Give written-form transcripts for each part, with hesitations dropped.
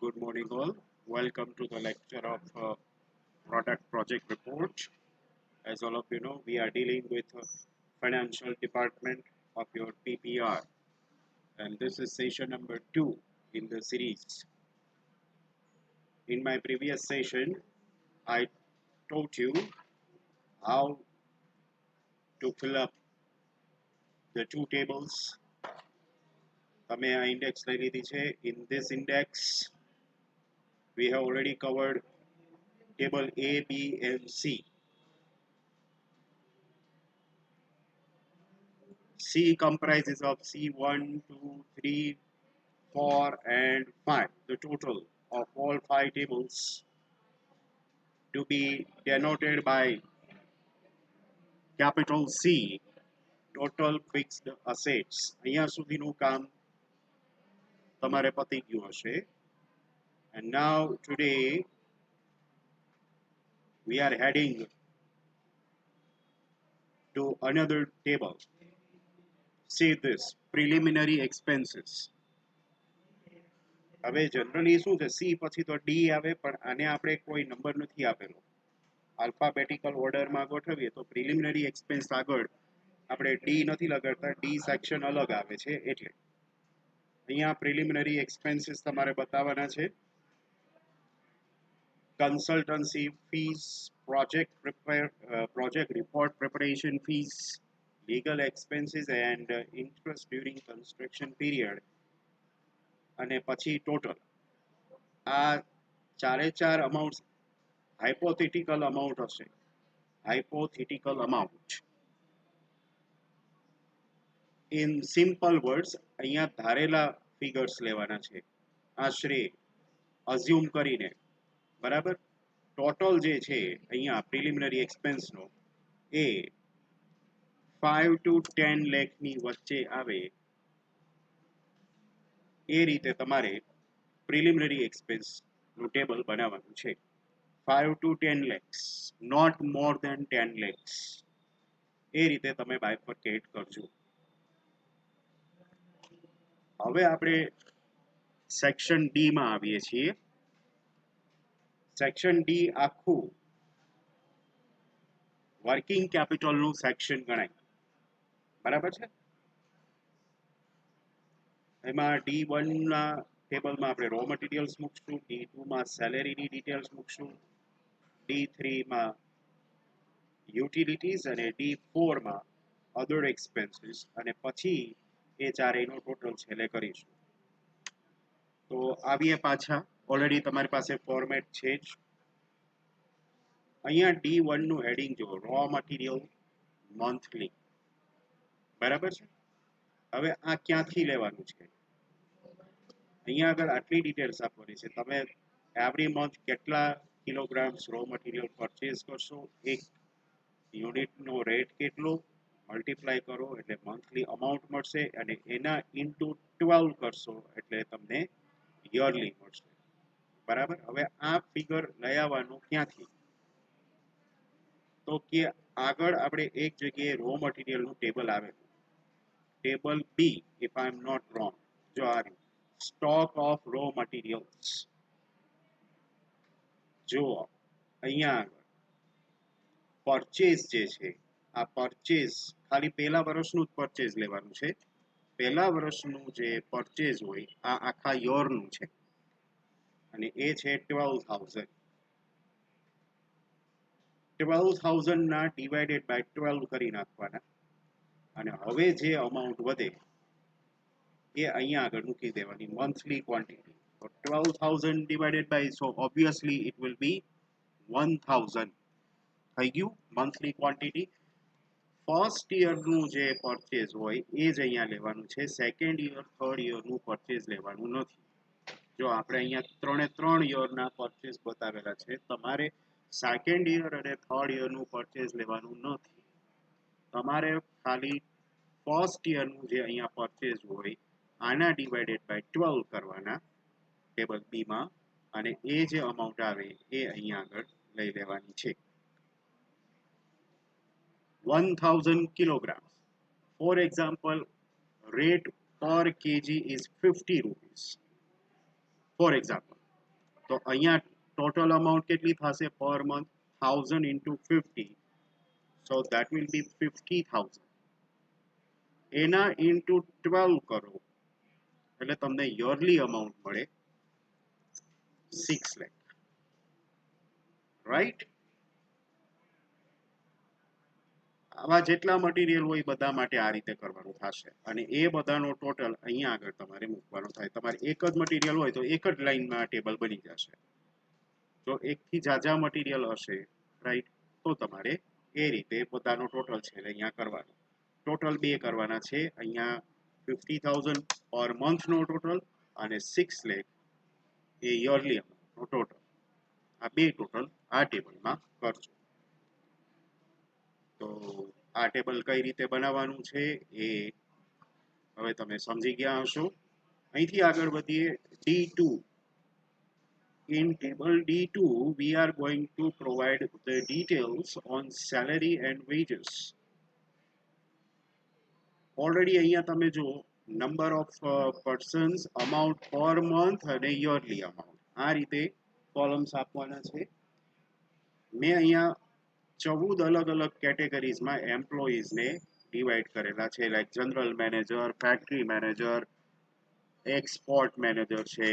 Good morning, all. Welcome to the lecture of product project report. As all of you know, we are dealing with financial department of your PPR, and this is session number 2 in the series. In my previous session, I taught you how to fill up the two tables. તમે આ index લઈ લીધી છે. In this index, we have already covered table A, B, and C. C comprises of C1, 2, 3, 4, and 5, the total of all 5 tables to be denoted by capital C, total fixed assets. અહીંયા સુધીનું કામ તમારે પતી ગયું હશે. And now today we are heading to another table. See this, preliminary expenses. હવે generally શું છે, C પછી તો D આવે, પણ આને આપણે કોઈ નંબર નથી આપેલો. આલ્ફાબેટિકલ ઓર્ડરમાં ગોઠવીએ તો પ્રિલિમિનરી એક્સપેન્સ આગળ આપણે ડી નથી લગાડતા, ડી સેક્શન અલગ આવે છે એટલે અહીંયા પ્રિલિમિનરી એક્સપેન્સીસ તમારે બતાવવાના છે. Consultancy fees, project report preparation fees, legal expenses and interest during construction period, અને પછી ટોટલ. આ ચારે ચાર અમાઉન્ટ હાઇપોથેટિકલ અમાઉન્ટ હશે. Hypothetical amount in simple words અહીંયા ધારેલા ફિગર્સ લેવાના છે, આશરે અઝ્યુમ કરીને. બરાબર. ટોટલ જે છે અહીંયા પ્રિલિમિનરી એક્સપેન્સનો એ 5 to 10 લાખની વચ્ચે આવે એ રીતે તમારે પ્રિલિમિનરી એક્સપેન્સનું ટેબલ બનાવવાનું છે. 5 to 10 lakhs, not more than 10 lakhs. એ રીતે તમે બાયફર્કેટ કરજો. હવે આપણે સેક્શન ડી માં આવીએ છીએ. સેક્શન ડી આખું વર્કિંગ કેપિટલનું સેક્શન ગણાય. બરાબર છે. એમાં D1 ના ટેબલમાં આપણે રો મટીરિયલ્સ મૂકશું, D2 માં સેલેરીની ડિટેલ્સ મૂકશું, D3 માં યુટિલિટીઝ અને D4 માં અધર એક્સપેન્સીસ, અને પછી એ ચારેયનો ટોટલ છેલ્લે કરીશું. તો આવીએ પાછા. ઓલરેડી તમારી પાસે ફોર્મેટ છે જ. અહીંયા D1 નું હેડિંગ જો રો મટીરિયલ મંથલી. બરાબર છે. હવે આ ક્યાંથી લેવાનું છે? અહીંયા આગળ આટલી ડિટેલ્સ આપવાની છે. તમે એવરી મંથ કેટલા કિલોગ્રામ્સ રો મટીરિયલ પરચેઝ કરશો, એક યુનિટનો રેટ કેટલો, મલ્ટીપ્લાય કરો એટલે મંથલી અમાઉન્ટ મળશે, અને એના ઇન્ટુ 12 કરશો એટલે તમને યરલી મળશે. બરાબર. હવે આ ફિગર લઈ આવવાનું ક્યાંથી? તો કે આગળ આપણે એક જગ્યાએ રો મટીરિયલનું ટેબલ આવેલું, table B, if I am not wrong. જો આ રહ્યું, સ્ટોક ઓફ રો મટીરિયલ્સ. જો અહીંયા આગળ પરચેઝ જે છે, આ પરચેઝ ખાલી પહેલા વર્ષનું જ પરચેઝ લેવાનું છે. પહેલા વર્ષનું જે પરચેઝ હોય આ આખા યરનું છે, અને એ છે 12,000. 12,000 ના ડિવાઇડેડ બાય 12 કરી નાખવાના, અને હવે જે અમાઉન્ટ વધે એ અહીંયા આગળ મૂકી દેવાની monthly quantity. So 12,000 divided by, so obviously it will be 1,000. થઈ ગયું મંથલી ક્વોન્ટિટી. ફર્સ્ટ યરનું જે પરચેઝ હોય એ જ અહીંયા લેવાનું છે. સેકન્ડ યર, થર્ડ યરનું પરચેઝ લેવાનું નથી. જો આપણે અહીંયા 3 યરના પરચેઝ બતાવેલા છે, તમારે સેકન્ડ યર અને થર્ડ યરનું પરચેઝ લેવાનું નથી. તમારે ખાલી ફર્સ્ટ યરનું જે અહીંયા પરચેઝ હોય આના ડિવાઇડેડ બાય 12 કરવાના ટેબલ બી માં, અને એ જે અમાઉન્ટ આવે એ અહીંયા આગળ લઈ લેવાની છે. 1,000 kilograms. For example, rate per kg is 50 rupees. For example, તો અહીંયા ટોટલ અમાઉન્ટ કેટલી થશે per month 1000 into 50, so that will be 50,000. એના into 12 કરો એટલે તમને યરલી અમાઉન્ટ મળે 6 લાખ, રાઈટ? આવા જેટલા મટીરિયલ હોય બધા માટે આ રીતે કરવાનું થશે અને એ બધાનો ટોટલ અહીંયા આગળ તમારે મૂકવાનો થાય. તમારે એક જ મટીરિયલ હોય તો એક જ લાઈનમાં ટેબલ બની જશે. જો એકથી ઝાઝા મટીરિયલ હશે, રાઈટ, તો તમારે એ રીતે બધાનો ટોટલ છે અહીંયા કરવાનું. ટોટલ બે કરવાના છે અહીંયા, 50,000 પર મંથનો ટોટલ અને 6 લાખ એ યરલી અમાઉન્ટનો ટોટલ. આ બે ટોટલ આ ટેબલમાં કરજો. તો આ ટેબલ કઈ રીતે બનાવવાનું છે એ હવે તમે સમજી ગયા હશો. અહીંથી આગળ વધીએ D2. In table D2, we are going to provide the details on salary and wages. Already અહીંયા તમે જો number of persons, amount per month અને yearly amount આ રીતે કોલમ્સ આપવાના છે. મેં અહીંયા 14 અલગ અલગ કેટેગરીઝમાં એમ્પ્લોઈઝને ડિવાઈડ કરેલા છે, like general manager, factory manager, export manager છે,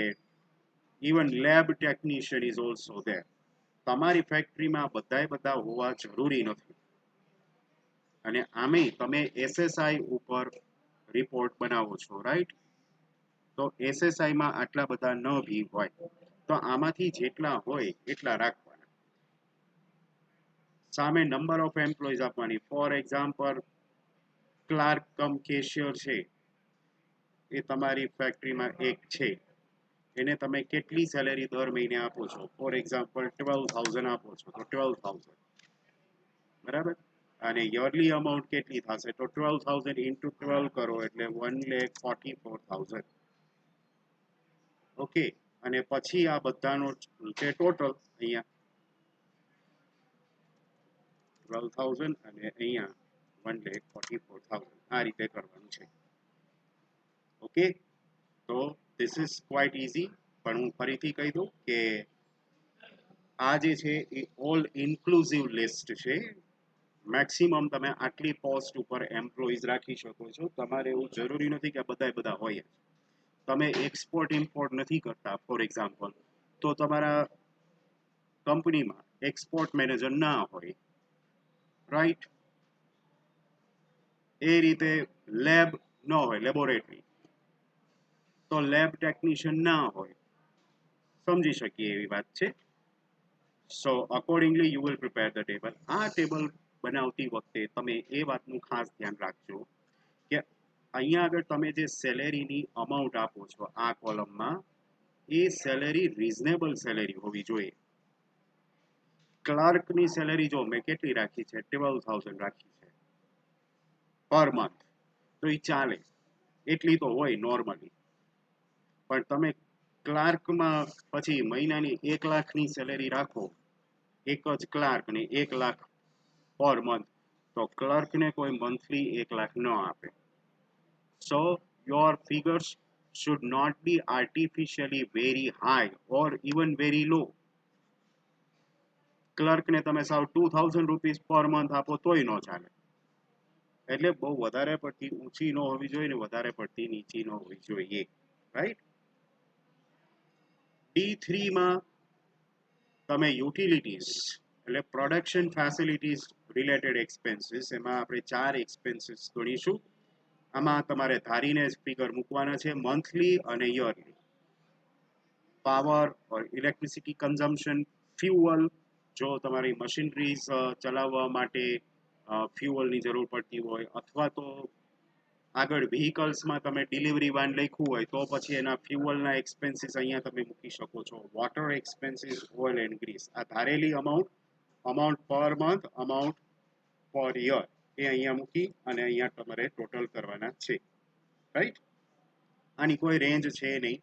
even lab technician is also there. તમારી ફેક્ટરીમાં બધા હોવા જરૂરી નથી અને આમે તમે એસએસઆઈ ઉપર રિપોર્ટ બનાવો છો, રાઈટ? તો એસએસઆઈ માં આટલા બધા ન ભી હોય તો આમાંથી જેટલા હોય એટલા રાખવાના. સામે નંબર ઓફ એમ્પ્લોઈઝ આપવાની. For example clerk come cashier છે એ તમારી ફેક્ટરીમાં એક છે, એને તમે કેટલી સેલેરી દર મહિને આપો છો? ફોર એક્ઝામ્પલ 12,000 આપો છો તો 12,000, બરાબર? અને યરલી અમાઉન્ટ કેટલી થશે? તો 12,000 into 12 કરો એટલે 1,44,000. ઓકે, અને પછી આ બધાનો છે ટોટલ અહીંયા 12,000 અને અહીંયા 1,44,000 આ રીતે કરવાનું છે. ઓકે, તો ધીસ ઇઝ ક્વાઇટ ઇઝી. પણ હું ફરીથી કહી દઉં કે આ જે છે એ ઓલ ઇન્ક્લુઝિવ લિસ્ટ છે. મેક્સિમમ તમે આટલી પોસ્ટ ઉપર એમ્પ્લોઈઝ રાખી શકો છો. તમારે એવું જરૂરી નથી કે બધા હોય. તમે એક્સપોર્ટ ઇમ્પોર્ટ નથી કરતા ફોર એક્ઝામ્પલ, તો તમારા કંપનીમાં એક્સપોર્ટ મેનેજર ના હોય, રાઈટ? એ રીતે લેબ ન હોય, લેબોરેટરી, તો લેબ ટેકનિશિયન ના હોય. સમજી શકીએ એવી વાત છે. So accordingly you will prepare the table. આ ટેબલ બનાવતી વખતે તમે એ વાતનું ખાસ ધ્યાન રાખજો કે અહીંયા આગળ તમે જે સેલેરીની અમાઉન્ટ આપો છો આ કોલમમાં, એ સેલેરી રિઝનેબલ સેલેરી હોવી જોઈએ. ક્લાર્કની સેલેરી જો મેં કેટલી રાખી છે? 12,000 રાખી છે પર મંથ, તો એ ચાલે, એટલી તો હોય નોર્મલી. પણ તમે ક્લાર્કમાં પછી મહિનાની 1 લાખની સેલેરી રાખો, એક જ ક્લાર્કને 1 લાખ પર મંથ, તો ક્લર્કને કોઈ મંથલી 1 લાખ ન આપે. સો your figures should not be artificially very high or even very low. ક્લર્કને તમે સાવ 2,000 રૂપીસ પર મંથ આપો તોય ન ચાલે. એટલે બહુ વધારે પડતી ઊંચી ન હોવી જોઈએ ને વધારે પડતી નીચી ન હોવી જોઈએ, રાઈટ? D3 માં તમે યુટિલિટીઝ એટલે પ્રોડક્શન ફેસિલિટીઝ રિલેટેડ એક્સપેન્સીસ, એમાં આપણે 4 એક્સપેન્સીસ ગણીશું. આમાં તમારે ધારીને જ ફિગર મૂકવાના છે, મંથલી અને યરલી. પાવર ઓર ઇલેક્ટ્રિસિટી કન્ઝમ્પશન, ફ્યુઅલ, જો તમારી મશીનરીઝ ચલાવવા માટે ફ્યુઅલની જરૂર પડતી હોય, અથવા તો આગળ વ્હીકલ્સમાં તમે ડિલિવરી વાન લખ્યું હોય તો પછી એના ફ્યુઅલના એક્સપેન્સીસ અહીંયા તમે મૂકી શકો છો. Water expenses, oil and grease, આ ધારેલી amount per month, amount per year એ અહીંયા મૂકી અને અહીંયા તમારે ટોટલ કરવાના છે, રાઈટ? આની કોઈ રેન્જ છે નહીં.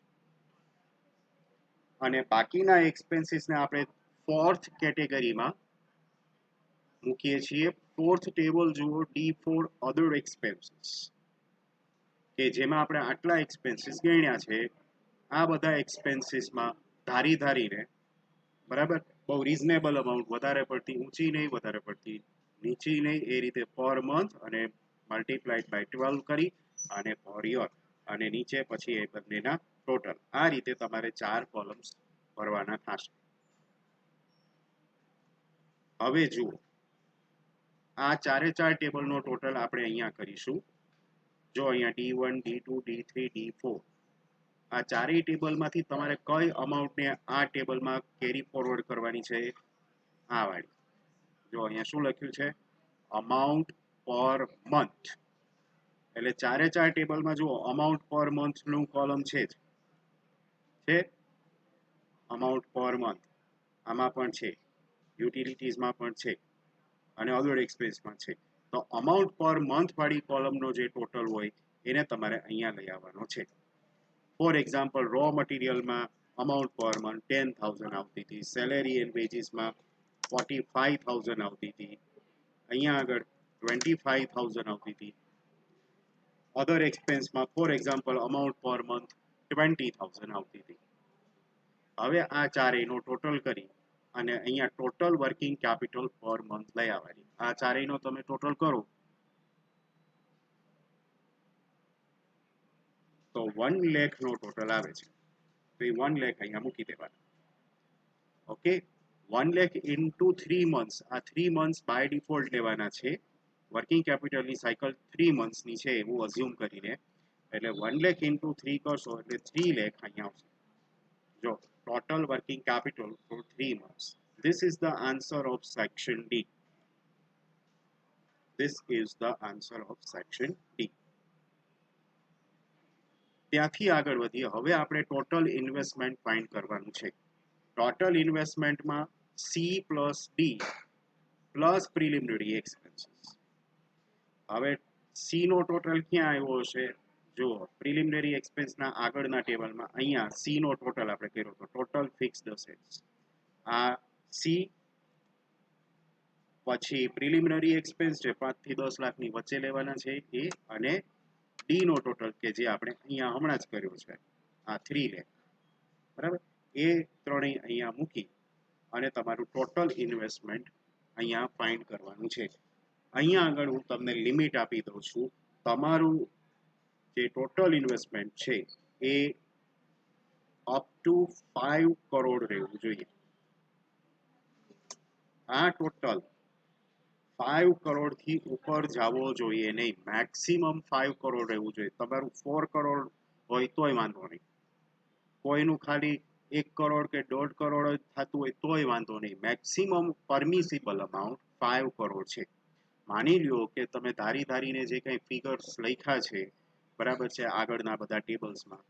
અને બાકીના એક્સપેન્સીસને આપણે ફોર્થ કેટેગરીમાં મૂકીએ છીએ. ફોર્થ ટેબલ જુઓ, D4 અધર એક્સપેન્સીસ, કે જેમાં આપણે આટલા એક્સપેન્સીસ ગણ્યા છે. આ બધા એક્સપેન્સીસમાં ધારીને બરાબર, બહુ રીઝનેબલ અમાઉન્ટ, વધારે પડતી ઊંચી નહીં, વધારે પડતી નીચી નહીં, એ રીતે પર મંથ અને મલ્ટીપ્લાઇડ બાય 12 કરી અને પર યર અને નીચે પછી એ બંનેના ટોટલ. આ રીતે તમારે 4 કોલમ્સ ભરવાના થશે. હવે જુઓ, આ 4 ટેબલનો ટોટલ આપણે અહીંયા કરીશું. જો અહીંયા D1 D2 D3 D4 આ ચારેય ટેબલમાંથી તમારે કઈ અમાઉન્ટને આ ટેબલમાં કેરી ફોરવર્ડ કરવાની છે? આ વાળી. જો અહીંયા શું લખ્યું છે? Amount per month. એટલે 4 ટેબલમાં જુઓ, અમાઉન્ટ પર મંથ નું કોલમ છે અમાઉન્ટ પર મંથ, આમાં પણ છે, યુટિલિટીઝમાં પણ છે અને અધર એક્સપેન્સમાં છે. તો અમાઉન્ટ પર મંથ વાળી કોલમનો જે ટોટલ હોય એને તમારે અહીંયા લઈ આવવાનો છે. ફોર એક્ઝામ્પલ, રો મટીરિયલમાં અમાઉન્ટ પર મંથ 10,000 આવતી હતી, સેલેરી એન્ડ વેજીસમાં 45,000 આવતી હતી, અહીંયા આગળ 25,000 આવતી હતી. અધર એક્સપેન્સમાં for example amount per month 20,000 આવતી હતી. હવે આ ચારેયનો ટોટલ કરી અને અહીંયા total working capital per month લઈ આવવાની. આ ચારેયનો તમે ટોટલ કરો તો 1 લાખ નો ટોટલ આવે છે. તો એ 1 લાખ અહીંયા મૂકી દેવાના. Okay, 1 lakh into 3 months. આ 3 મંથ્સ બાય ડિફોલ્ટ લેવાના છે. વર્કિંગ કેપિટલની સાયકલ 3 મંથ્સની છે એવું અઝ્યુમ કરીને, એટલે 1 લાખ ઇન્ટુ 3 કરશો એટલે 3 લાખ અહીંયા આવશે. જો total working capital for 3 months. This is the answer of section D. This is the answer of section D. ત્યાંથી આગળ વધીએ. હવે આપણે ટોટલ ઇન્વેસ્ટમેન્ટ ફાઇન્ડ કરવાનું છે. ટોટલ ઇન્વેસ્ટમેન્ટમાં C plus D plus preliminary expenses. હવે C નો ટોટલ ક્યાં આવ્યો હશે? જો પ્રિલિમિનરી એક્સપેન્સના આગળના ટેબલમાં અહીંયા C નો ટોટલ આપણે કર્યો તો ટોટલ ફિક્સ્ડ એસેટ્સ. આ C પછી પ્રિલિમિનરી એક્સપેન્સ છે 5 થી 10 લાખની વચ્ચે લેવાના છે એ, અને D નો ટોટલ કે જે આપણે અહીંયા હમણાં જ કર્યો છે આ 3 લાખ. બરાબર, એ ત્રણેય અહીંયા મૂકી અને તમારું ટોટલ ઇન્વેસ્ટમેન્ટ અહીંયા ફાઇન્ડ કરવાનું છે. અહીંયા આગળ હું તમને લિમિટ આપી દઉં છું. તમારું જે ટોટલ ઇન્વેસ્ટમેન્ટ છે એ અપ ટુ 5 કરોડ રહેવું જોઈએ. આ ટોટલ 5 કરોડથી ઉપર જવો જોઈએ નહીં. મેક્સિમમ 5 કરોડ રહેવું જોઈએ. તમારું 4 કરોડ હોય તોય વાંધો નહીં, કોઈનું ખાલી 1 કરોડ કે 1.5 કરોડ જ થતું હોય તોય વાંધો નહીં. મેક્સિમમ પરમિસિબલ અમાઉન્ટ 5 કરોડ છે. માની લ્યો કે તમે ધારીને જે કંઈ ફિગર્સ લખ્યા છે, બરાબર છે, આગળના બધા ટેબલ્સમાં,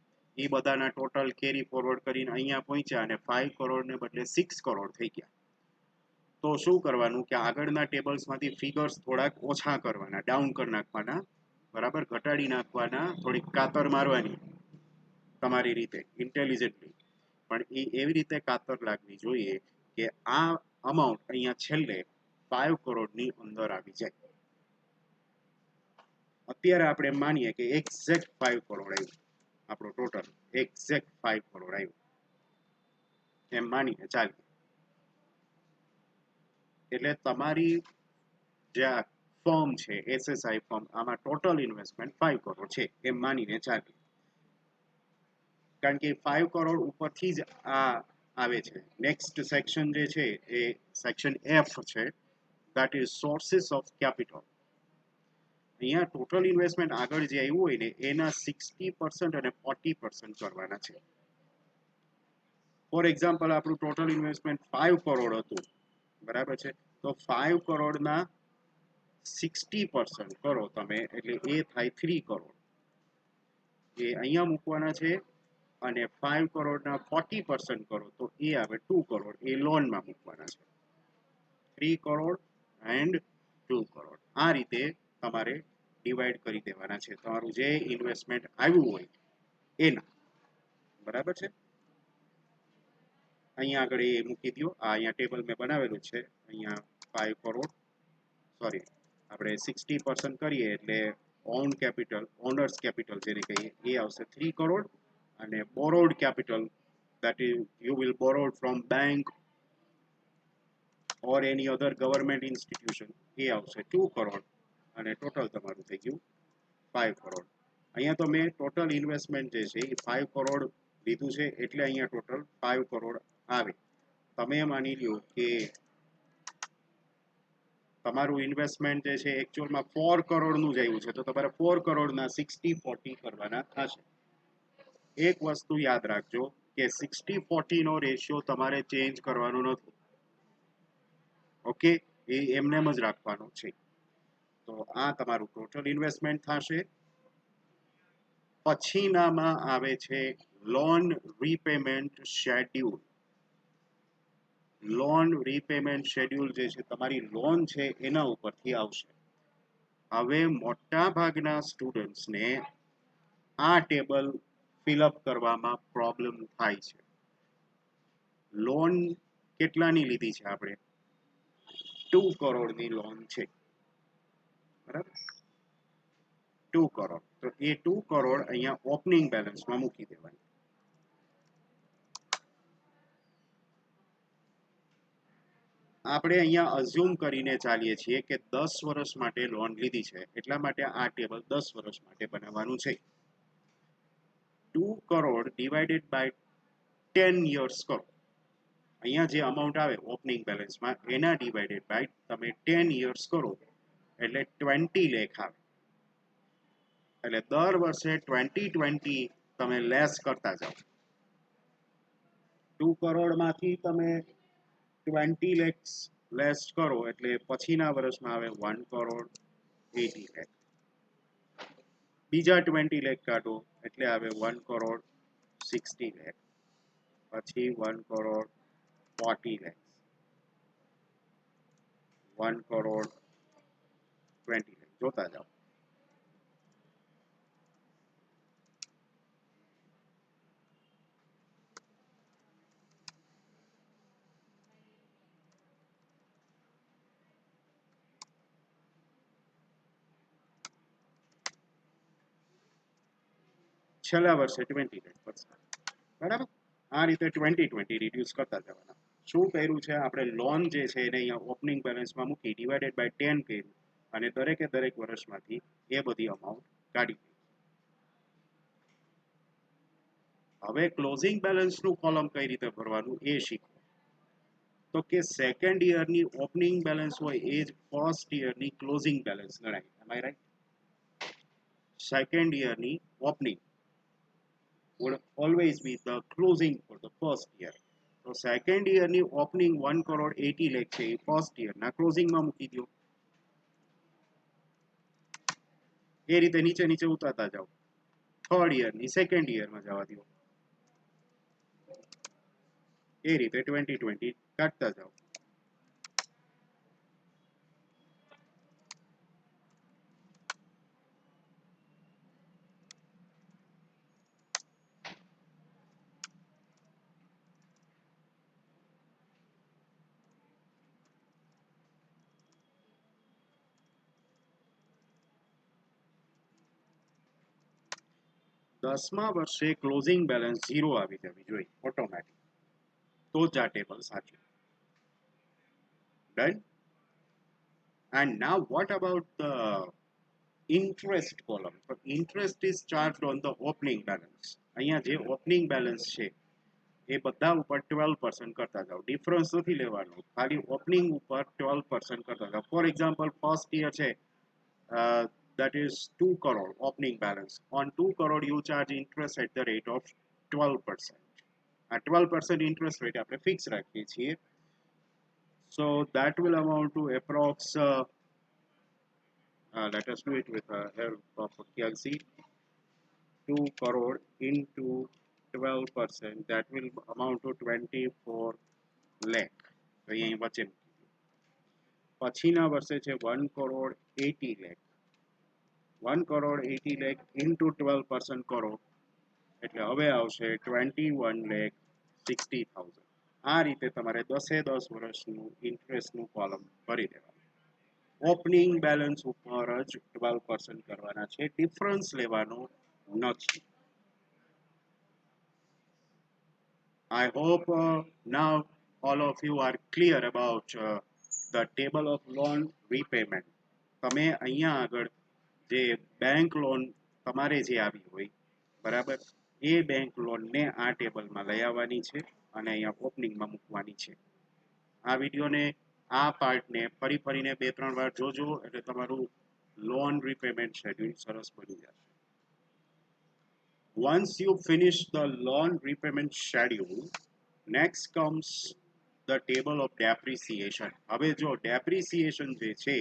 એ બધાના ટોટલ કેરી ફોરવર્ડ કરીને અહીંયા પહોંચ્યા અને 5 કરોડને બદલે 6 કરોડ થઈ ગયા. તો શું કરવાનું કે આગળના ટેબલ્સમાંથી ફિગર્સ થોડાક ઓછા કરવાના, ડાઉન કરી નાખવાના, બરાબર, ઘટાડી નાખવાના, થોડીક કાતર મારવાની તમારી રીતે ઇન્ટેલિજન્ટલી. પણ એ એવી રીતે કાતર લાગવી જોઈએ કે આ અમાઉન્ટ અહીંયા છેલ્લે 5 કરોડની અંદર આવી જાય. અત્યારે આપણે માનીએ કે એક્ઝેક્ટ 5 કરોડ આવ્યું, આપણો ટોટલ એક્ઝેક્ટ 5 કરોડ આવ્યું એમ માનીને ચાલીએ. એટલે તમારી જે આ ફર્મ છે SSI ફર્મ, આમાં ટોટલ ઇન્વેસ્ટમેન્ટ 5 કરોડ છે એમ માનીને ચાલીએ. કારણ કે 5 કરોડ ઉપરથી જ આ આવે છે. નેક્સ્ટ સેક્શન જે છે એ સેક્શન F છે, that is sources of capital. અહીંયા ટોટલ ઇન્વેસ્ટમેન્ટ આગળ જે આવ્યું હોય ને એના 60% અને 40% કરવાના છે. ફોર એક્ઝામ્પલ, આપણું ટોટલ ઇન્વેસ્ટમેન્ટ 5 કરોડ હતું, બરાબર છે, તો 5 કરોડના 60% કરો તમે એટલે એ થાય 3 કરોડ. એ અહીંયા મૂકવાના છે. અને 5 કરોડના 40% કરો તો એ આવે 2 કરોડ. એ લોનમાં મૂકવાના છે. 3 કરોડ એન્ડ 2 કરોડ. આ રીતે તમારે ડિવાઈડ કરી દેવાના છે તમારું જે ઇન્વેસ્ટમેન્ટ આવ્યું હોય એના. બરાબર છે, અહીંયા આગળ એ મૂકી દો. આ અહીંયા ટેબલ મેં બનાવેલું છે. અહીંયા 5 કરોડ, સોરી, આપણે 60% કરીએ એટલે ઓન કેપિટલ, ઓનર્સ કેપિટલ જેને કહીએ, એ આવશે 3 કરોડ અને borrowed capital that is you will borrow from bank or any other government institution, એ આવશે 2 કરોડ અને ટોટલ તમારું થઈ ગયું 5 કરોડ. અહીંયા તો મેં ટોટલ ઇન્વેસ્ટમેન્ટ જે છે એ 5 કરોડ લીધું છે એટલે અહીંયા ટોટલ 5 કરોડ આવે. તમે માની લ્યો કે તમારું ઇન્વેસ્ટમેન્ટ જે છે એકચ્યુઅલમાં 4 કરોડનું જ આવ્યું છે તો તમારે 4 કરોડના 60-40 કરવાના થશે. એક વસ્તુ યાદ રાખજો કે 60-40 નો રેશિયો તમારે ચેન્જ કરવાનો નથી. ઓકે, એ એમને જ રાખવાનો છે. તો આ તમારું ટોટલ ઇન્વેસ્ટમેન્ટ થશે. પછીનામાં આવે છે loan repayment schedule. Loan repayment schedule જે છે તમારી લોન છે એના ઉપરથી આવશે. હવે મોટા ભાગના સ્ટુડન્ટ્સને આ ટેબલ ફિલઅપ કરવામાં પ્રોબ્લેમ થાય છે. લોન કેટલાની લીધી છે આપણે? 2 કરોડની લોન છે, બરાબર? 2 કરોડ. તો એ 2 કરોડ અહીંયા ઓપનિંગ બેલેન્સમાં મૂકી દેવાની. આપણે અહીંયા અઝ્યુમ કરીને ચાલીએ છીએ કે 10 વર્ષ માટે લોન લીધી છે એટલા માટે આ ટેબલ 10 વર્ષ માટે બનાવવાનું છે. 2 કરોડ ડિવાઇડેડ બાય 10 યર્સ કરો. અહીંયા જે અમાઉન્ટ આવે ઓપનિંગ બેલેન્સમાં એના ડિવાઇડેડ બાય તમે 10 યર્સ કરો એટલે 20 લાખ આવે. એટલે દર વર્ષે 20 તમે લેસ કરતા જાઓ. 2 કરોડમાંથી તમે 20 lakhs લેસ કરો એટલે પછીના વર્ષમાં આવે 1 કરોડ 80 લાખ. બીજા 20 લાખ કાઢો એટલે આવે 1 કરોડ 60 લાખ. પછી 1 કરોડ 40 lakhs, 1 કરોડ 20 lakhs. જોતા જાઓ. છેલ્લા વર્ષે 20 લાખ પરસેન્ટ, બરાબર? આ રીતે 20 રિડ્યુસ કરતા જવાના. શું કર્યું છે આપણે? લોન જે છે એને અહીંયા ઓપનિંગ બેલેન્સમાં મૂકી ડિવાઇડેડ બાય 10 કર્યું અને દરેકે દરેક વર્ષમાંથી એ બધી અમાઉન્ટ કાઢી. હવે ક્લોઝિંગ બેલેન્સનું કોલમ કઈ રીતે ભરવાનું એ શીખો. તો કે સેકન્ડ યરની ઓપનિંગ બેલેન્સ હોય એ જ ફર્સ્ટ યરની ક્લોઝિંગ બેલેન્સ ગણાય. Am I right? સેકન્ડ યરની opening would always be the closing for the first year. તો સેકન્ડ યરની ઓપનિંગ 1 કરોડ 80 લાખ છે એ ફર્સ્ટ યરના ક્લોઝિંગમાં મૂકી દો. એ રીતે નીચે નીચે ઉતારતા જાઓ. થર્ડ યરની સેકન્ડ યરમાં જવા દો. એ રીતે 20 કાઢતા જાઓ. દસમા વર્ષે ક્લોઝિંગ બેલેન્સ 0 આવી જવી જોઈએ ઓટોમેટિક. તો જ આ ટેબલ સાચું. Done? And now what about the interest column? So interest is charged on the opening balance. અહીંયા જે ઓપનિંગ બેલેન્સ છે એ બધા ઉપર 12% કરતા જાઓ. ડિફરન્સ નથી લેવાનો, ખાલી ઓપનિંગ ઉપર 12% કરતા જાઓ. ફોર એક્ઝામ્પલ ફર્સ્ટ યર છે that is 2 crore opening balance. On 2 crore you charge interest at the rate of 12%. આ 12% interest rate આપણે ફિક્સ રાખીએ છીએ. So that will amount to approx let us do it with the help of a calci. 2 crore into 12%, that will amount to 24 lakh. તો અહીં વચ્ચે પછીના વર્ષે છે 1 કરોડ 80 લાખ. 1 કરોડ 80 લાખ into 12% કરો એટલે હવે આવશે 21 lakh 60,000. આ રીતે તમારે 10 વર્ષનું ઇન્ટરેસ્ટનું કોલમ ભરી દેવાનું. ઓપનિંગ બેલેન્સ ઉપર જ 12% કરવાના છે, ડિફરન્સ લેવાનો નથી. I hope now all of you are clear about the table of loan repayment. તમે અહીંયા આગળ જે બેંક લોન તમારે જે આવી હોય બરાબર એ બેંક લોનને આ ટેબલમાં લઈ આવવાની છે અને અહીંયા ઓપનિંગમાં મૂકવાની છે. આ વિડીયોને આ પાર્ટને ફરીને 2-3 વાર જોજો એટલે તમારું લોન રીપેમેન્ટ શેડ્યુલ સરસ બની જશે. Once you finish the loan repayment schedule, next comes the table of depreciation. હવે જો depreciation જે છે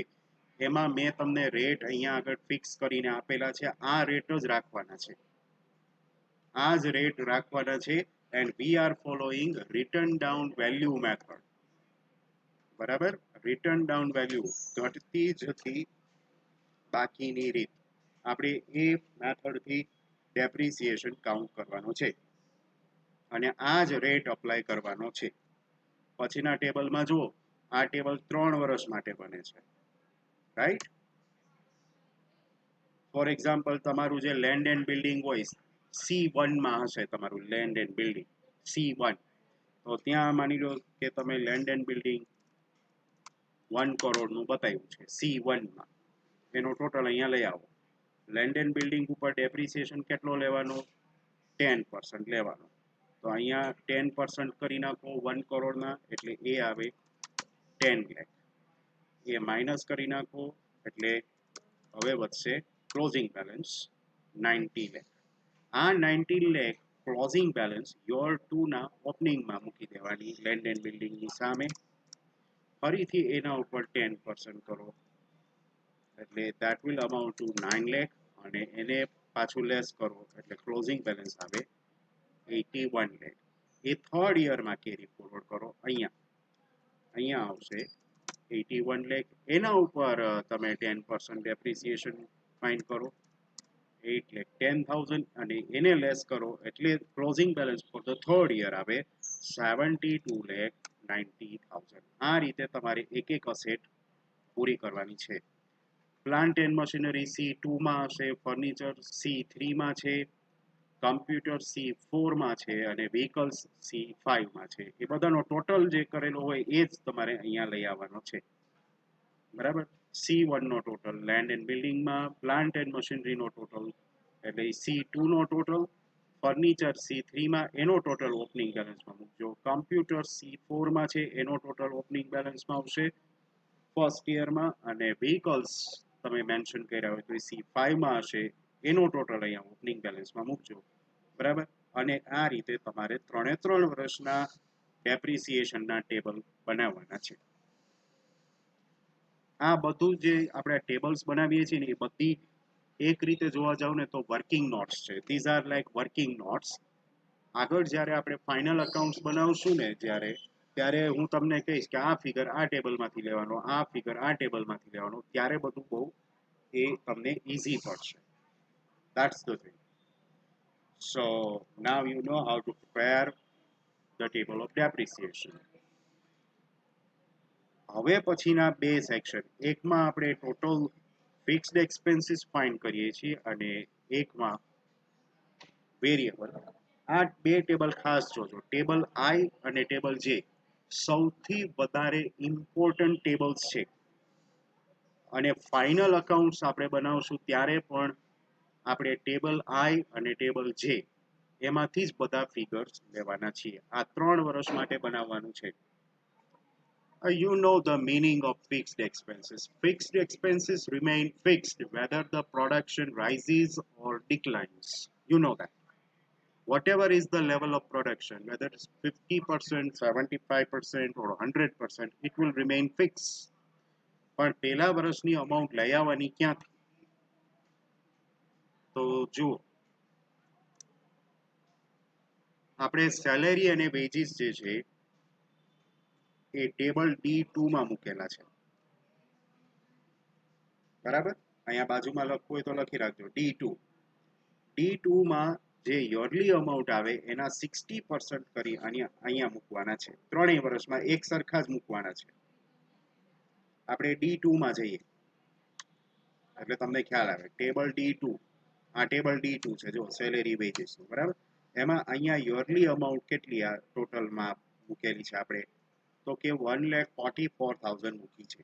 એમાં મેં તમને રેટ અહીંયા આગળ ફિક્સ કરીને આપેલા છે. આ રેટ જ રાખવાના છે, આ જ રેટ રાખવાના છે. and we are following written down value method. બરાબર, written down value ઘટતી જતી બાકીની રીત આપણે એ મેથડથી ડેપ્રિસિએશન કાઉન્ટ કરવાનો છે અને આ જ રેટ અપ્લાય કરવાનો છે. પછીના ટેબલમાં જુઓ, આ ટેબલ 3 વર્ષ માટે બને છે, રાઈટ. ફોર એક્ઝામ્પલ તમારું જે લેન્ડ એન્ડ બિલ્ડિંગ હોય C1 માં હશે, તમારું લેન્ડ એન્ડ બિલ્ડિંગ C1, તો ત્યાં માની લો કે તમે લેન્ડ એન્ડ બિલ્ડિંગ 1 કરોડનું બતાવ્યું છે C1 માં, એનો ટોટલ અહીંયા લઈ આવો. લેન્ડ એન્ડ બિલ્ડિંગ ઉપર ડેપ્રિસિએશન કેટલો લેવાનો? 10% લેવાનો. તો અહીંયા 10% કરી નાખો 1 કરોડના એટલે એ આવે 10 લાખ. એ માઇનસ કરી નાખો એટલે હવે વધશે ક્લોઝિંગ બેલેન્સ 90 લાખ. આ 90 લાખ ક્લોઝિંગ બેલેન્સ યોર 2 ના ઓપનિંગમાં મૂકી દેવાની લેન્ડ એન્ડ બિલ્ડિંગની સામે. ફરીથી એના ઉપર 10% કરો એટલે that will amount to 9 lakh અને એને પાછું લેસ કરો એટલે ક્લોઝિંગ બેલેન્સ આવે 81 lakh. એ થર્ડ યરમાં કેરી ફોરવર્ડ કરો, અહીંયા આવશે 81 lakh. એના ઉપર તમે 10% ડેપ્રિસિએશન ફાઇન્ડ કરો 8,10,000 અને એને લેસ કરો એટલે closing balance for the third year આવે 72,90,000. આ રીતે તમારે એક એક અસેટ પૂરી કરવાની છે. પ્લાન્ટ એન્ડ મશીનરી C2 માં હશે, ફર્નિચર C3 માં છે, કમ્પ્યુટર C4 માં છે અને વ્હીકલ્સ C5 માં છે. એ બધાનો ટોટલ જે કરેલો હોય એ જ તમારે અહીંયા લઈ આવવાનો છે, બરાબર. C1 નો ટોટલ લેન્ડ એન્ડ બિલ્ડિંગમાં, પ્લાન્ટ એન્ડ મશીનરીનો ટોટલ એટલે C2 નો ટોટલ, ફર્નિચર C3 માં એનો ટોટલ ઓપનિંગ બેલેન્સમાં મૂકજો, કમ્પ્યુટર C4 માં છે એનો ટોટલ ઓપનિંગ બેલેન્સમાં આવશે ફર્સ્ટ યરમાં, અને વ્હીકલ્સ તમે મેન્શન કર્યા હોય તો C5 માં હશે એનો ટોટલ અહીંયા ઓપનિંગ બેલેન્સમાં મૂકજો, બરાબર. અને આ રીતે તમારે 3 વર્ષના ડેપ્રિસિએશનના ટેબલ બનાવવાના છે. આ બધું જે આપણે ટેબલ્સ બનાવીએ છીએ ને એ બધી એક રીતે જોવા જાવ ને તો વર્કિંગ નોટ્સ છે. These are like working notes. આગળ જ્યારે આપણે ફાઇનલ અકાઉન્ટ્સ બનાવશું ને ત્યારે હું તમને કહીશ કે આ ફિગર આ ટેબલમાંથી લેવાનો, આ ફિગર આ ટેબલમાંથી લેવાનો, ત્યારે બધું બહુ એ તમને ઈઝી પડશે. That's the thing. So now you know how to prepare the table of depreciation. હવે પછીના બે સેક્શન, એકમાં આપણે ટોટલ ફિક્સ્ડ એક્સપેન્સીસ ફાઇન્ડ કરીએ છીએ અને એકમાં વેરિયેબલ. આ બે ટેબલ ખાસ જોજો, ટેબલ આઈ અને ટેબલ જે સૌથી વધારે ઇમ્પોર્ટન્ટ ટેબલ્સ છે અને ફાઇનલ અકાઉન્ટ્સ આપણે બનાવશું ત્યારે પણ આપણે ટેબલ આઈ અને ટેબલ જે એમાંથી જ બધા ફિગર્સ લેવાના છીએ. આ 3 વર્ષ માટે બનાવવાનું છે. You know the meaning of fixed expenses. Fixed expenses remain fixed whether the production rises or declines. You know that. Whatever is the level of production, whether it's 50%, 75% or 100%, it will remain fixed. પણ પહેલા વર્ષની amount લઈ આવવાની ક્યાંથી? તો જુઓ, આપણે salary અને વેજીસ જે છે એ ટેબલ D2 માં મૂકેલા છે, બરાબર. અહીંયા બાજુમાં લખવું હોય તો લખી રાખજો D2 માં જે યરલી અમાઉન્ટ આવે એના 60% કરી અહીંયા મૂકવાના છે. 3 વર્ષમાં એક સરખા જ મૂકવાના છે. આપણે D2 માં જઈએ એટલે તમને ખ્યાલ આવે. ટેબલ D2, આ ટેબલ D2 છે જો સેલેરી વેજીસ, બરાબર. એમાં અહીંયા યરલી અમાઉન્ટ કેટલી આ ટોટલમાં મૂકેલી છે આપણે, તો કે 1,44,000 મૂકી છે.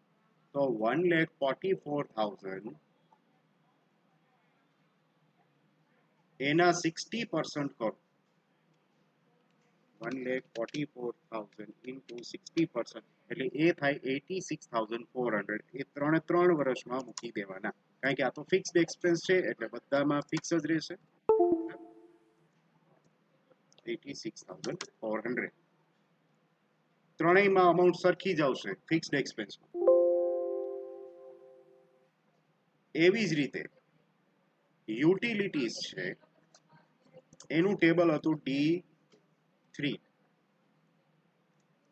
તો 1,44,000 એના 60% કરો. 1,44,000 into 60%, એટલે એ થાય 86,400. એ 3 વર્ષમાં મૂકી દેવાના, કારણ કે આ તો ફિક્સ્ડ એક્સપેન્સ છે એટલે બધામાં ફિક્સ જ રહેશે. 86,400 ત્રણેયમાં અમાઉન્ટ સરખી જ આવશે ફિક્સ્ડ એક્સપેન્સમાં. એવી જ રીતે યુટિલિટીઝ છે, એનું ટેબલ હતું D3,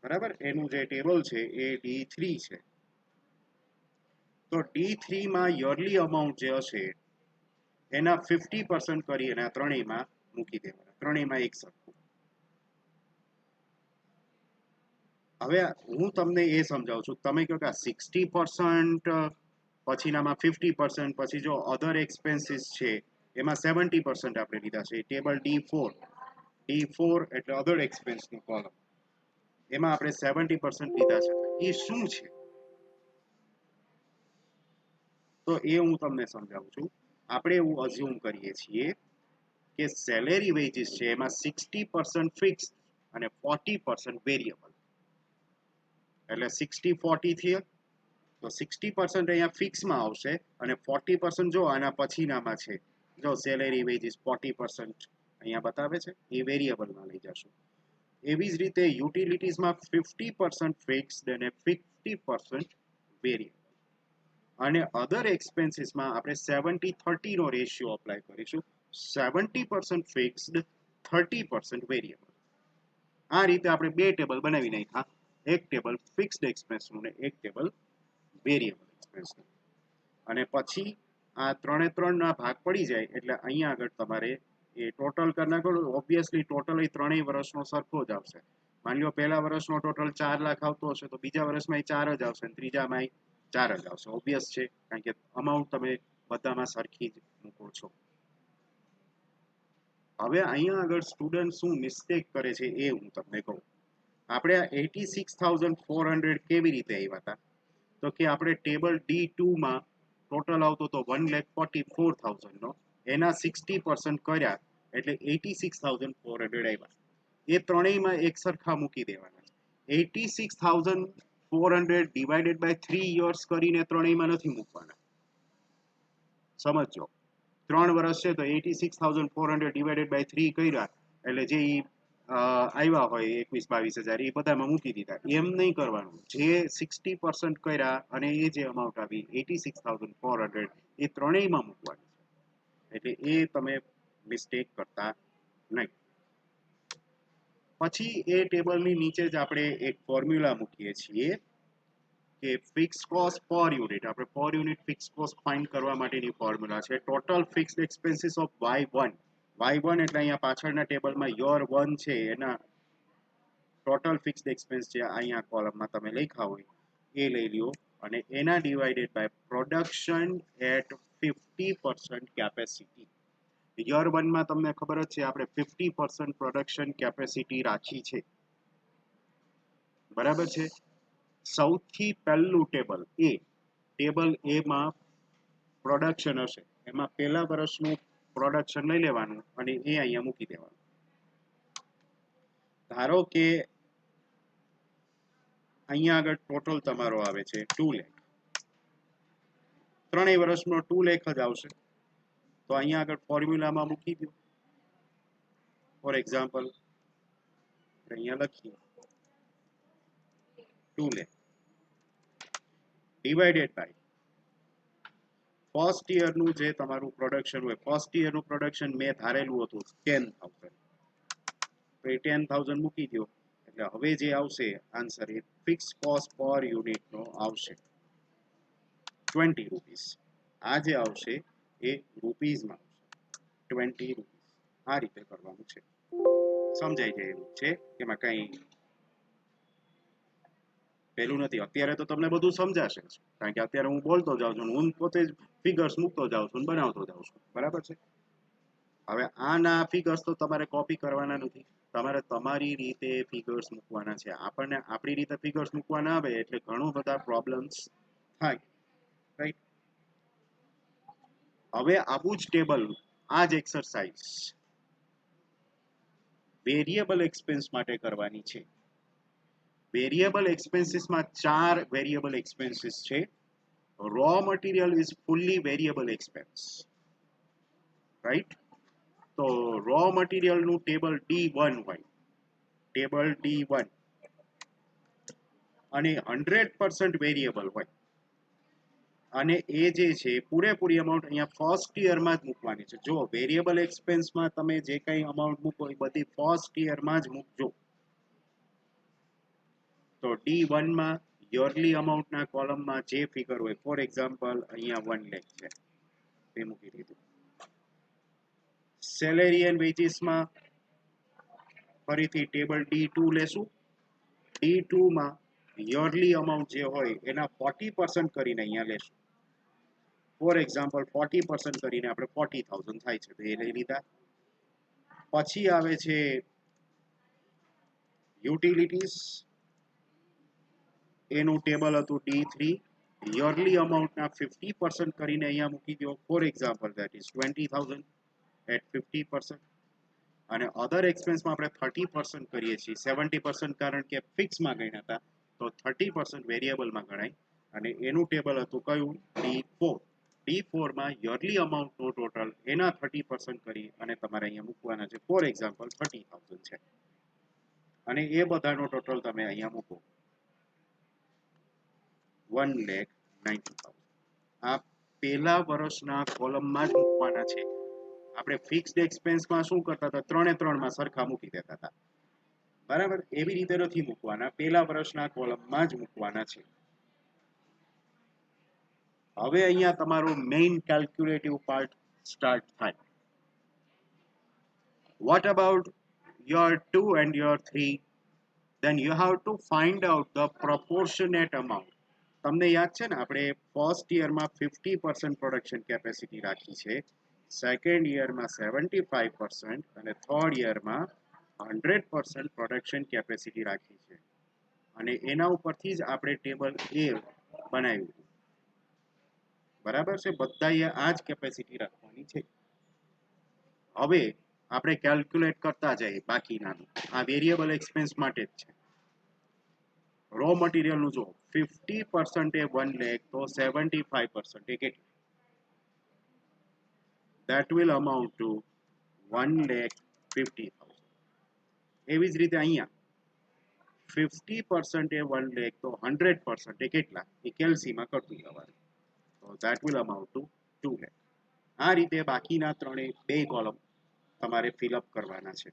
બરાબર. એનું જે ટેબલ છે એ D3 છે. તો D3 માં યરલી અમાઉન્ટ જે હશે એના 50% કરી અને આ ત્રણેયમાં મૂકી દેવાના, ત્રણેયમાં એક સરખું. હવે હું તમને એ સમજાવું છું, તમે કહો કે 60% પછીનામાં 50%, પછી જો અધર એક્સપેન્સીસ છે એમાં 70% આપણે લીધા છે. ટેબલ D4 એટલે અધર એક્સપેન્સનું કોલમ, એમાં આપણે 70% લીધા છે. એ શું છે તો એ હું તમને સમજાવું છું. આપણે એવું અઝ્યુમ કરીએ છીએ કે સેલેરી વેજીસ છે એમાં 60% ફિક્સ અને 40% વેરિયેબલ, એટલે 60-40 થયો. તો 60% અહીંયા ફિક્સમાં આવશે અને 40% જો આના પછીનામાં છે, જો સેલેરી વેજીસ 40% અહીંયા બતાવે છે, એ વેરિયેબલમાં લઈ જશું. એવી જ રીતે યુટિલિટીઝમાં 50% ફિક્સ્ડ અને 50% વેરિયેબલ. અને અધર એક્સપેન્સીસમાં આપણે 70-30 નો રેશિયો અપ્લાય કરીશું. 70% ફિક્સ્ડ, 30% વેરિયેબલ. આ રીતે આપણે બે ટેબલ બનાવી નાખ્યા, એક ટેબલ ફિક્સ્ડ એક્સપેન્સનું ને એક ટેબલ વેરિયેબલ એક્સપેન્સનું. અને પછી આ 3 ના ભાગ પડી જાય એટલે અહીંયા આગળ તમારે એ ટોટલ કરી નાખો. ઓબ્વિયસલી ટોટલ એ ત્રણેય વર્ષનો સરખો જ આવશે. માની લો પહેલા વર્ષનો ટોટલ 4 લાખ આવતો હશે તો બીજા વર્ષમાં 4 જ આવશે, ત્રીજામાં 4 જ આવશે. ઓબ્વિયસ છે, કારણ કે અમાઉન્ટ તમે બધામાં સરખી જ મૂકો છો. હવે અહીંયા આગળ સ્ટુડન્ટ શું મિસ્ટેક કરે છે એ હું તમને કહું. આપણે આ 86,400 કેવી રીતે આવ્યા હતા, તો કે આપણે ટેબલ D2 માં ટોટલ આવતો તો 1,44,000 નો, એના 60% કર્યા એટલે 86,400 આવ્યા. એ ત્રણેયમાં એક સરખા મૂકી દેવાના. 86,400 ડિવાઇડેડ બાય 3 યર્સ કરીને ત્રણેયમાં નથી મૂકવાના. સમજો 3 વર્ષ છે તો 86,400 ડિવાઇડેડ બાય 3 કર્યા એટલે જે આવ્યા હોય 21-22 હજાર એ બધામાં મૂકી દીધા. એમ નહીં કરવાનું. જે 60% કર્યા અને એ જે અમાઉન્ટ આવી 86,400 એ ત્રણેયમાં મૂકવાની છે. એટલે એ તમે મિસ્ટેક કરતા નહીં. પછી એ ટેબલની નીચે જ આપણે એક ફોર્મ્યુલા મૂકીએ છીએ કે ફિક્સ કોસ્ટ પર યુનિટ. આપણે પર યુનિટ ફિક્સ કોસ્ટ ફાઇન્ડ કરવા માટેની ફોર્મ્યુલા છે total fixed expenses of Y1. Y1 એટલે અહીંયા પાછળના ટેબલમાં યર 1 છે એના ટોટલ ફિક્સ્ડ એક્સપેન્સ છે, અહીંયા કોલમમાં તમે લખ્યા હોય એ લઈ લ્યો અને એના divided by production at 50% capacity. Year 1 માં તમને ખબર જ છે આપણે 50% પ્રોડક્શન કેપેસિટી રાખી છે, બરાબર છે. સૌથી પહેલું ટેબલ એ માં પ્રોડક્શન હશે, એમાં પહેલા વર્ષનું પ્રોડક્શન લઈ લેવાનું અને એ અહીંયા મૂકી દેવાનું. ધારો કે અહીંયા આગળ ટોટલ તમારો આવે છે 2 લાખ, ત્રણેય વર્ષનો 2 લાખ જ આવશે. તો અહીંયા આગળ ફોર્મ્યુલામાં મૂકી દો. ફોર એક્ઝામ્પલ અહીંયા લખીએ 2 લાખ ડિવાઇડેડ બાય ફર્સ્ટ યરનું જે તમારું પ્રોડક્શન હોય. ફર્સ્ટ યરનું પ્રોડક્શન મેં ધારેલું હતું 10,000, તો એ 10,000 મૂકી દો એટલે હવે જે આવશે આન્સર એ ફિક્સ કોસ્ટ પર યુનિટનો આવશે 20 રૂપીસ. આ જે આવશે એ રૂપીઝમાં આવશે 20 રૂપીસ. આ રીતે કરવાનું છે. સમજાઈ જાય એવું છે, એમાં કઈ પેલું નથી. અત્યારે તો તમને બધું સમજાશે, કારણ કે અત્યારે હું બોલતો જાઉં છું, હું પોતે જ ફિગર્સ મૂકતો જાઉં છું, બનાવતો જાઉં છું, બરાબર છે. હવે આના ફિગર્સ તો તમારે કોપી કરવાના નથી, તમારે તમારી રીતે ફિગર્સ મૂકવાના છે. આપણને આપણી રીતે ફિગર્સ મૂકવા ના આવે એટલે ઘણું બધા પ્રોબ્લેમ્સ થાય, રાઈટ. હવે આવું જ ટેબલ, આ જ એક્સરસાઇઝ વેરિયેબલ એક્સપેન્સ માટે કરવાની છે. વેરિયેબલ એક્સપેન્સીસમાં 4 વેરિયેબલ એક્સપેન્સીસ છે. Raw material is fully variable expense, right. તો રો મટીરિયલનું ટેબલ D1 હોય, ટેબલ D1, અને 100% વેરિયેબલ હોય. અને એ જે છે પૂરેપૂરી અમાઉન્ટ અહીંયા ફર્સ્ટ યરમાં જ મૂકવાની છે. જો વેરિયેબલ એક્સપેન્સમાં તમે જે કંઈ અમાઉન્ટ મૂકો એ બધી ફર્સ્ટ યરમાં જ મૂકજો. તો D1 માં યરલી અમાઉન્ટના કોલમમાં જે ફિગર હોય, ફોર એક્ઝામ્પલ અહીંયા 1 લાખ છે, એ મૂકી દીધું. સેલેરી એન્ડ વેજીસમાં ફરીથી ટેબલ D2 લેશું. D2 માં યરલી અમાઉન્ટ જે હોય એના 40% કરીને અહીંયા લેશું. ફોર એક્ઝામ્પલ 40% કરીને આપણે 40,000 થાય છે, તો એ લઈ લીધા. પછી આવે છે યુટિલિટીઝ, એનું ટેબલ હતું D3, યરલી અમાઉન્ટના 50% કરીને અહીંયા મૂકી દો. For example that is 20,000 at 50%. અને અધર એક્સપેન્સમાં આપણે 30% કરીએ છીએ. 70% કારણ કે ફિક્સમાં ગણ્યા હતા, તો 30% વેરિયેબલમાં ગણાય. અને એનું ટેબલ હતું કયું? D4. D4 માં યરલી અમાઉન્ટનો ટોટલ એના 30% કરી અને તમારે અહીંયા મૂકવાના છે. ફોર એક્ઝામ્પલ 30,000 છે, અને એ બધાનો ટોટલ તમે અહીંયા મૂકો 1,90,000. આ પહેલા વર્ષના કોલમમાં જ મૂકવાના છે. આપણે ફિક્સ્ડ એક્સપેન્સમાં શું કરતા હતા? 3 સરખા મૂકી દેતા હતા, બરાબર. એવી રીતે નથી મૂકવાના, પહેલા વર્ષના કોલમમાં જ મૂકવાના છે. હવે અહીંયા તમારું મેઇન કેલ્ક્યુલેટિવ પાર્ટ સ્ટાર્ટ થાય. What about year 2 and year 3? Then you have to find out the proportionate amount. તમને યાદ છે ને, આપણે ફર્સ્ટ યરમાં 50% પ્રોડક્શન કેપેસિટી રાખી છે, સેકન્ડ યરમાં 75% અને થર્ડ યરમાં 100% પ્રોડક્શન કેપેસિટી રાખી છે. અને એના ઉપરથી જ આપણે ટેબલ એ બનાવ્યું, બરાબર છે. બધાએ આ જ કેપેસિટી રાખવાની છે. હવે આપણે કેલ્ક્યુલેટ કરતા જઈએ બાકીનાનું. આ વેરિયેબલ એક્સપેન્સ માટે જ છે. રો મટીરિયલનું જો 50% એ 1 લાખ, તો 75% એ કેટલું? That will amount to 1,50,000. એવી જ રીતે અહીંયા 50% એ 1 લાખ, તો 100% એ કેટલા? એ કેલ્સીમાં કરતું જવાનું, તો that will amount to 2 lakh. આ રીતે બાકીના બે કોલમ તમારે ફિલઅપ કરવાના છે.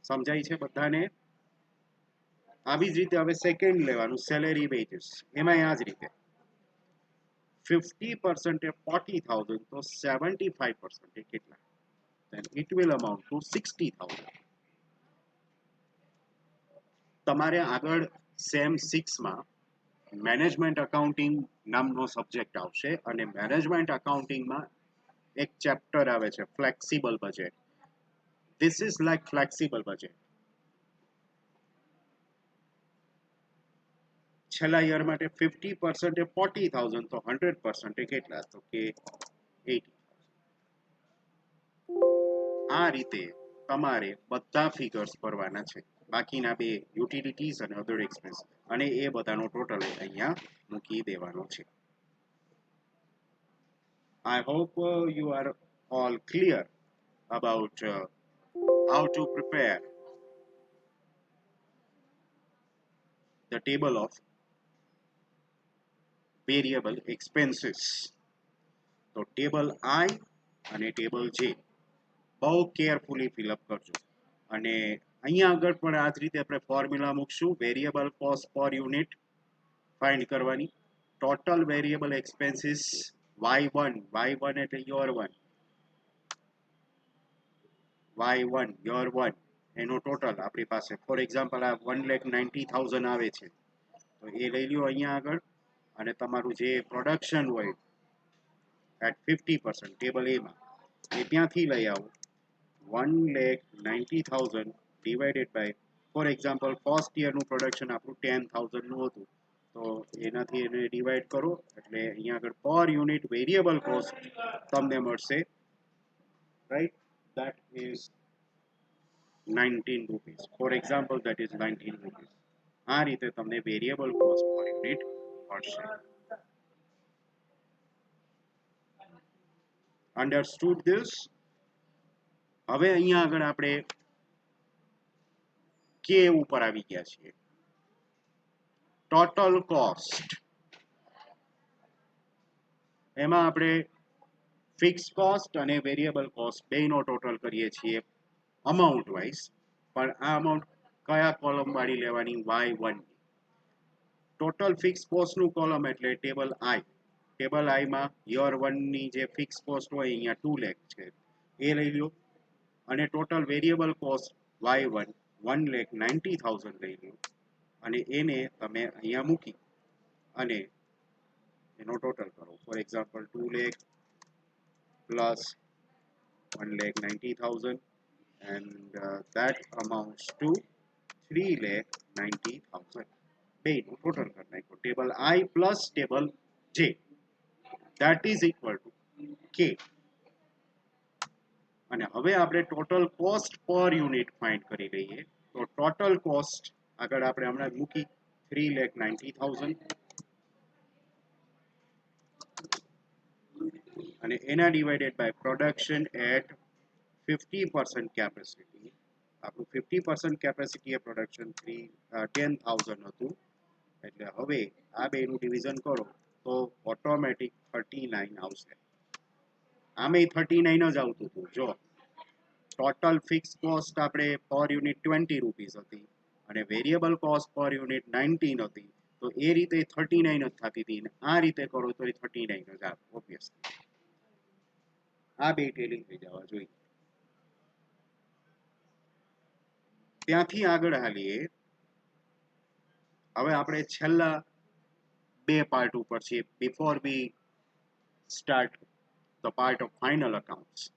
સમજાય છે બધાને? આવી જ રીતે હવે સેકન્ડ લેવાનું, સેલેરી વેજીસ. એમાં આ જ રીતે 50% એ 40,000, તો 75% એ કેટલા? Then it will amount to 60,000. તમારે આગળ સેમ 6 માં મેનેજમેન્ટ અકાઉન્ટિંગ નામનો સબ્જેક્ટ આવશે, અને મેનેજમેન્ટ અકાઉન્ટિંગમાં એક ચેપ્ટર આવે છે flexible budget. This is like flexible budget. છેલ્લા યર માટે 50% એ 40,000, તો 100% એ કેટલા? તો કે 80,000. આ રીતે તમારે બધા ફિગર્સ ભરવાના છે, બાકીના બે યુટિલિટીઝ અને અધર એક્સપેન્સ, અને એ બધાનો ટોટલ અહીંયા મૂકી દેવાનો છે. I hope you are all clear about how to prepare the table of variable expenses. તો ટેબલ I અને ટેબલ J બહુ કેરફુલી ફિલઅપ કરજો. અને અહીંયા આગળ પણ આ જ રીતે આપણે ફોર્મ્યુલા મૂકશું. Variable cost per unit find કરવાની. ટોટલ વેરિયેબલ એક્સપેન્સીસ Y1 એટલે યોર 1, Y1 યોર 1, એનો ટોટલ આપણી પાસે ફોર એક્ઝામ્પલ આ 1,90,000 આવે છે, તો એ લઈ લ્યો અહીંયા આગળ. અને તમારું જે પ્રોડક્શન હોય એટ 50% ટેબલ એમાં, એ ત્યાંથી લઈ આવો 1,90,000 divided by for example first યરનું પ્રોડક્શન આપણું 10,000 નું હતું તો એનાથી એને ડિવાઈડ કરો એટલે અહીંયા આગળ પર યુનિટ વેરિયેબલ કોસ્ટ તમને મળશે right that is 19 rupees for example that is 19 rupees આ રીતે તમને વેરિયેબલ કોસ્ટ પર યુનિટ મળશે understood this હવે અહીંયા આગળ આપણે કે ઉપર આવી ગયા છીએ ટોટલ કોસ્ટ એમાં આપણે ફિક્સ કોસ્ટ અને વેરિયેબલ કોસ્ટ બેનો ટોટલ કરીએ છીએ અમાઉન્ટ વાઇઝ પણ આ અમાઉન્ટ કયા કોલમ વાળી લેવાની Y1 ટોટલ ફિક્સ કોસ્ટનું કોલમ એટલે ટેબલ આઈ ટેબલ આઈમાં યર 1 ની જે ફિક્સ કોસ્ટ હોય અહીંયા 2 લાખ છે એ લઈ લો અને ટોટલ વેરિયેબલ કોસ્ટ Y1 1,90,000 લઈ લો અને એને તમે અહીંયા મૂકી અને એનો ટોટલ કરો for example 2 lakh plus 1,90,000 and that amounts to 3,90,000 બેનું ટોટલ કરી નાખ્યું ટેબલ આઈ પ્લસ ટેબલ જે that is equal to k અને હવે આપણે total cost per unit find કરી લઈએ તો ટોટલ કોસ્ટ આગળ આપણે હમણાં મૂકી 3,90,000 અને એના divided by production at 50% capacity આપણું 50% કેપેસિટી એ પ્રોડક્શન 10,000 હતું એટલે હવે આ બેનું ડિવિઝન કરો તો ઓટોમેટિક 39 આવશે આમે 39 જ આવતું હતું જો ટોટલ ફિક્સ કોસ્ટ આપણે પર યુનિટ 20 રૂપીસ હતી અને વેરિયેબલ કોસ્ટ પર યુનિટ 19 હતી તો એ રીતે 39 જ થતી હતી અને આ રીતે કરો તો એ 39 જ આવે ઓબ્વિયસલી આ બે ટેલિંગ થઈ જવા જોઈએ ત્યાંથી આગળ હાલીએ હવે આપણે છેલ્લા બે પાર્ટ ઉપર છીએ before we start the part of final accounts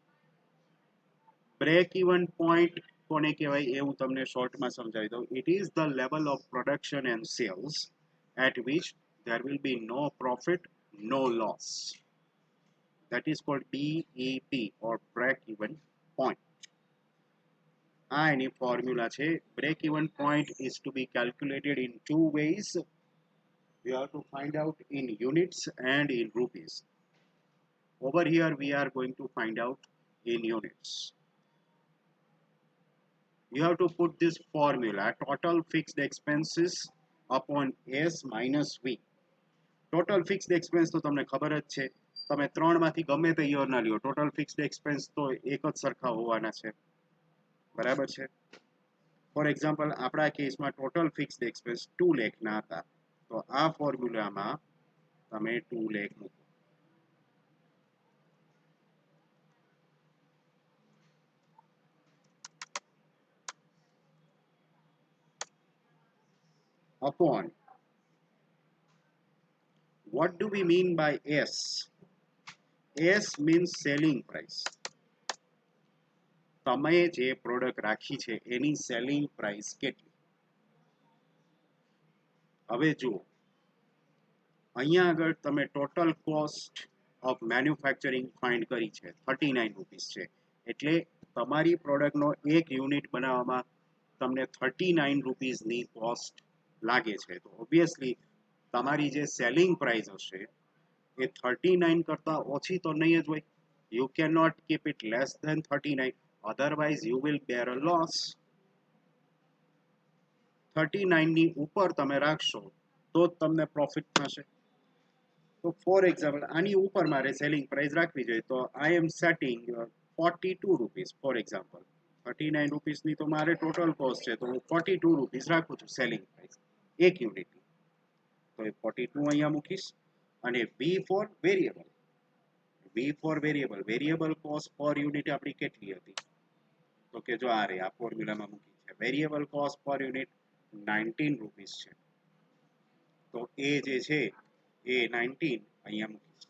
break even point કોને કહેવાય એવું તમને શોર્ટમાં સમજાવી દઉં it is the level of production and sales at which there will be no profit no loss that is called BEP or break even point આ એની formula છે break even point is to be calculated in two ways we have to find out in units and in rupees over here we are going to find out in units you have to put this formula total fixed expenses upon S minus V total fixed expense તો તમને ખબર જ છે તમે ત્રણમાંથી ગમે તે year ના લ્યો ટોટલ ફિક્સ્ડ એક્સપેન્સ તો એક જ સરખા હોવાના છે બરાબર છે ફોર એક્ઝામ્પલ આપણા કેસમાં ટોટલ ફિક્સ્ડ એક્સપેન્સ 2 લાખ ના હતા તો આ ફોર્મ્યુલામાં તમે 2 લાખ મૂકો upon what do we mean by S S means selling price તમે જે પ્રોડક્ટ રાખી છે એની સેલિંગ પ્રાઇસ કેટલી હવે જુઓ અહીંયા આગળ તમે total cost of manufacturing find કરી છે 39 રૂપીસ છે એટલે તમારી પ્રોડક્ટનો એક યુનિટ બનાવવામાં તમને 39 રૂપીસની કોસ્ટ લાગે છે તો ઓબ્વિયસલી તમારી જે સેલિંગ પ્રાઇસ હશે એ 39 કરતા ઓછી તો નહીં જ હોય you cannot keep it less than 39 otherwise you will bear a loss 39 ની ઉપર તમે રાખશો તો જ તમને પ્રોફિટ થશે તો ફોર એક્ઝામ્પલ આની ઉપર મારે સેલિંગ પ્રાઇસ રાખવી જોઈએ તો આઈ એમ સેટિંગ 42 રૂપીસ ફોર એક્ઝામ્પલ 39 રૂપીસની તો મારે ટોટલ કોસ્ટ છે તો હું 42 રૂપીસ રાખું છું સેલિંગ પ્રાઇસ એક યુનિટની તો એ 42 અહીંયા મૂકીશ અને V for variable variable cost per unit આપણી કેટલી હતી તો કે જો આ રે આ ફોર્મ્યુલામાં મૂકી છે variable cost per unit 19 rupees છે તો એ જે છે એ 19 અહીંયા મૂકીશ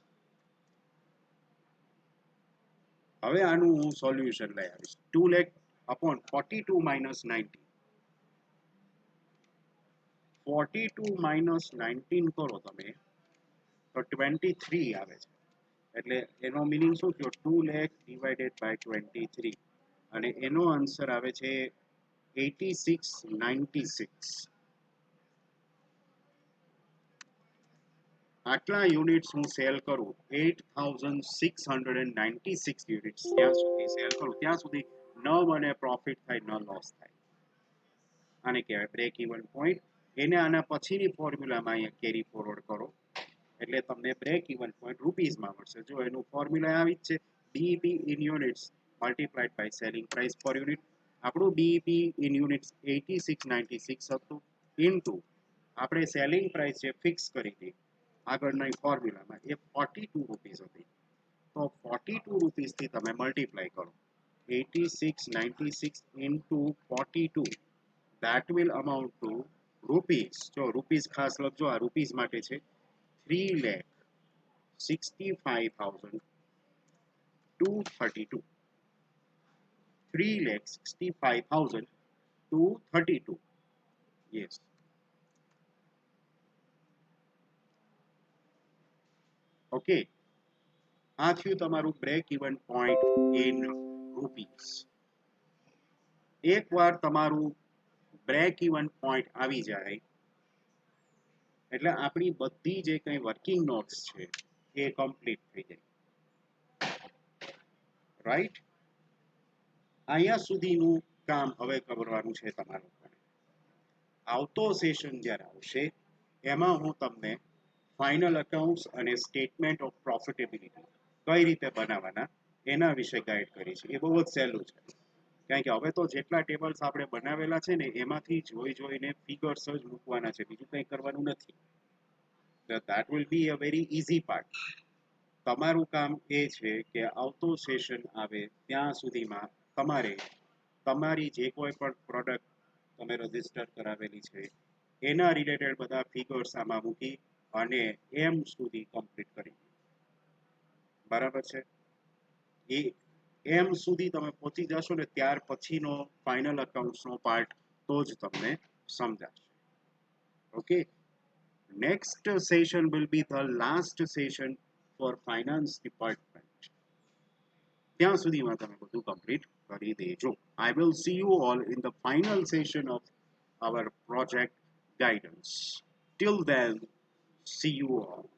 હવે આનું હું સોલ્યુશન લઈ આવીશ 2 lakh upon 42 minus 90. 42 minus 19 કરો તમે તો 23 આવે છે. એટલે એનો મીનિંગ શું થયો 2 lakh divided by 23 અને એનો આન્સર આવે છે 8696. આટલા યુનિટ્સ હું સેલ કરું 8696 યુનિટ્સ ત્યાં સુધી સેલ કરું ત્યાં સુધી ન મને પ્રોફિટ થાય ન લોસ થાય. આને કહેવાય બ્રેક ઇવન પોઈન્ટ. એને આના પછીની ફોર્મ્યુલામાં અહીંયા કેરી ફોરવર્ડ કરો એટલે તમને બ્રેક ઇવન પોઈન્ટ રૂપીઝમાં મળશે. જો એનું ફોર્મ્યુલા આવી જ છે BEP in units multiplied by selling price per unit. આપણું બીઈપી ઇન યુનિટ્સ 8696 હતું ઇનટુ આપણે સેલિંગ પ્રાઇસ જે ફિક્સ કરી હતી આગળના ફોર્મ્યુલામાં એ 42 રૂપીસ હતી. તો 42 રૂપીસથી તમે મલ્ટીપ્લાય કરો 8696 into 42 that will amount to rupees. જો રૂપીસ ખાસ લખજો આ રૂપીસ માટે છે 3,65,232. 3,65,232. yes. ઓકે આ થયું તમારું break even point in rupees. એકવાર તમારું બ્રેક ઇવન પોઈન્ટ આવી જાય એટલે આપણી બધી જે કંઈ વર્કિંગ નોટ્સ છે એ કમ્પ્લીટ થઈ જાય. રાઈટ. અહીંયા સુધીનું કામ હવે કરવાનું છે તમારું. આવતો સેશન જ્યારે આવશે એમાં હું તમને ફાઇનલ અકાઉન્ટ્સ અને સ્ટેટમેન્ટ ઓફ પ્રોફિટેબિલિટી કઈ રીતે બનાવવાના એના વિશે ગાઈડ કરીશ. એ બહુ જ સહેલું છે કારણ કે હવે તો જેટલા ટેબલ્સ આપણે બનાવેલા છે ને એમાંથી જોઈને ફિગર્સ જ મૂકવાના છે, બીજું કંઈ કરવાનું નથી. that will be a very easy part. તમારું કામ એ છે કે આવતો સેશન આવે ત્યાં સુધીમાં તમારે તમારી જે કોઈ પણ પ્રોડક્ટ તમે રજીસ્ટર કરાવેલી છે એના રિલેટેડ બધા ફિગર્સ આમાં મૂકી અને એમ સુધી કમ્પ્લીટ કરી. બરાબર છે. એ એમ સુધી તમે પહોંચી જશો ને ત્યાર પછીનો ફાઇનલ અકાઉન્ટ્સનો પાર્ટ તો જ તમને સમજાશે. Okay. next session will be the last session for finance department. ત્યાં સુધીમાં તમે બધું કમ્પ્લીટ કરી દેજો. I will see you all in the final session of our project guidance. Till then, see you all.